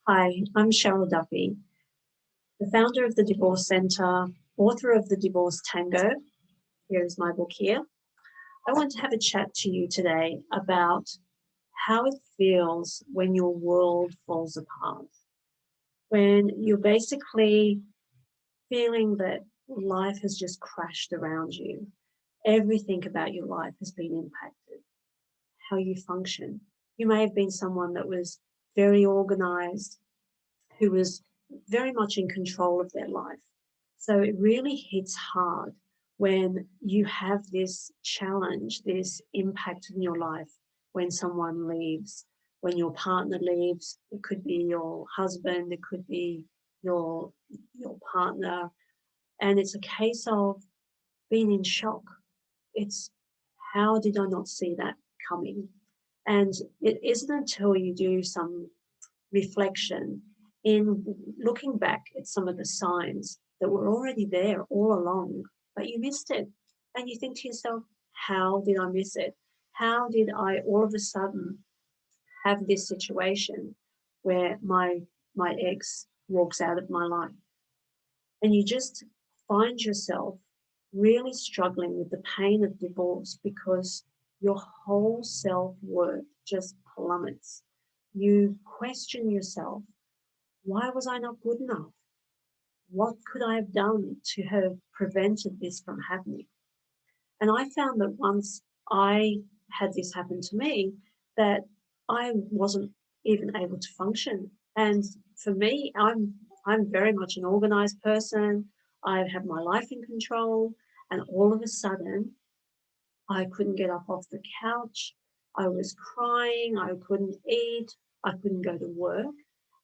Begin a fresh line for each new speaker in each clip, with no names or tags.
Hi, I'm Cheryl Duffy, the founder of the Divorce Center, author of the Divorce Tango. Here is my book here. I want to have a chat to you today about how it feels when your world falls apart, when you're basically feeling that life has just crashed around you. Everything about your life has been impacted, how you function. You may have been someone that was very organized, who was very much in control of their life. So it really hits hard when you have this challenge, this impact in your life when someone leaves, when your partner leaves. It could be your husband, it could be your partner, and it's a case of being in shock. It's how did I not see that coming? And it isn't until you do some reflection in looking back at some of the signs that were already there all along, but you missed it. And you think to yourself, how did I miss it? How did I all of a sudden have this situation where my ex walks out of my life? And you just find yourself really struggling with the pain of divorce because your whole self-worth just plummets. You question yourself. Why was I not good enough? What could I have done to have prevented this from happening? And I found that once I had this happen to me, that I wasn't even able to function. And for me, I'm very much an organized person. I have my life in control. And all of a sudden, I couldn't get up off the couch. I was crying. I couldn't eat. I couldn't go to work.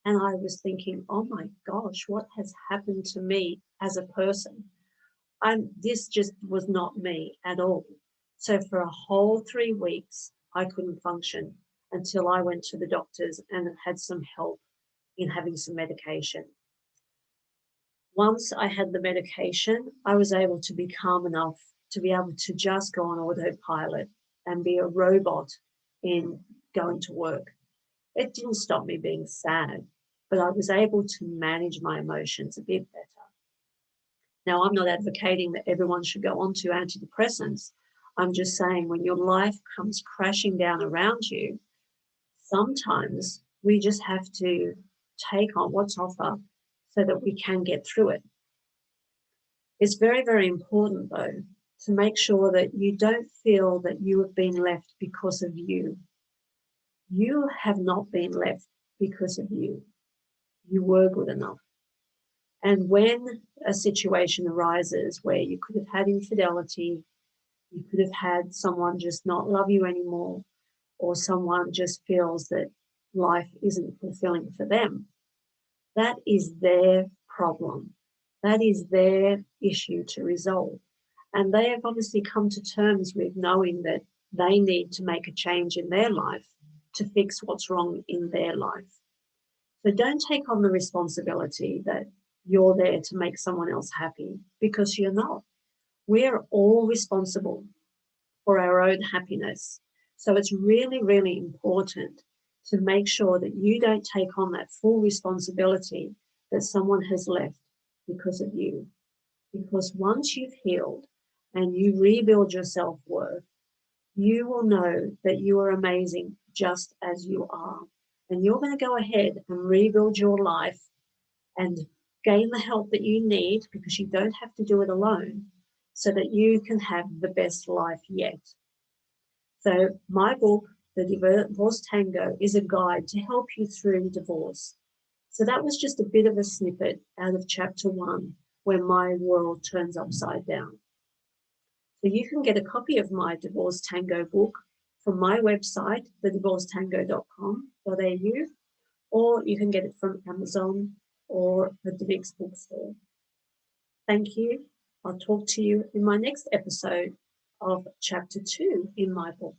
And I was thinking, oh my gosh, what has happened to me as a person? This just was not me at all. So for a whole 3 weeks, I couldn't function until I went to the doctors and had some help in having some medication. Once I had the medication, I was able to be calm enough to be able to just go on autopilot and be a robot in going to work. It didn't stop me being sad, but I was able to manage my emotions a bit better. Now, I'm not advocating that everyone should go on to antidepressants. I'm just saying when your life comes crashing down around you, sometimes we just have to take on what's offer so that we can get through it. It's very, very important, though, to make sure that you don't feel that you have been left because of you. You have not been left because of you. You were good enough. And when a situation arises where you could have had infidelity, you could have had someone just not love you anymore, or someone just feels that life isn't fulfilling for them, that is their problem. That is their issue to resolve. And they have obviously come to terms with knowing that they need to make a change in their life to fix what's wrong in their life. So don't take on the responsibility that you're there to make someone else happy, because you're not. We're all responsible for our own happiness. So it's really, really important to make sure that you don't take on that full responsibility that someone has left because of you. Because once you've healed and you rebuild your self-worth, you will know that you are amazing just as you are. And you're going to go ahead and rebuild your life and gain the help that you need, because you don't have to do it alone, so that you can have the best life yet. So my book, The Divorce Tango, is a guide to help you through divorce. So that was just a bit of a snippet out of chapter 1, where my world turns upside down. So you can get a copy of my Divorce Tango book from my website, thedivorcetango.com.au, or you can get it from Amazon or the Divorce bookstore. Thank you. I'll talk to you in my next episode of chapter 2 in my book.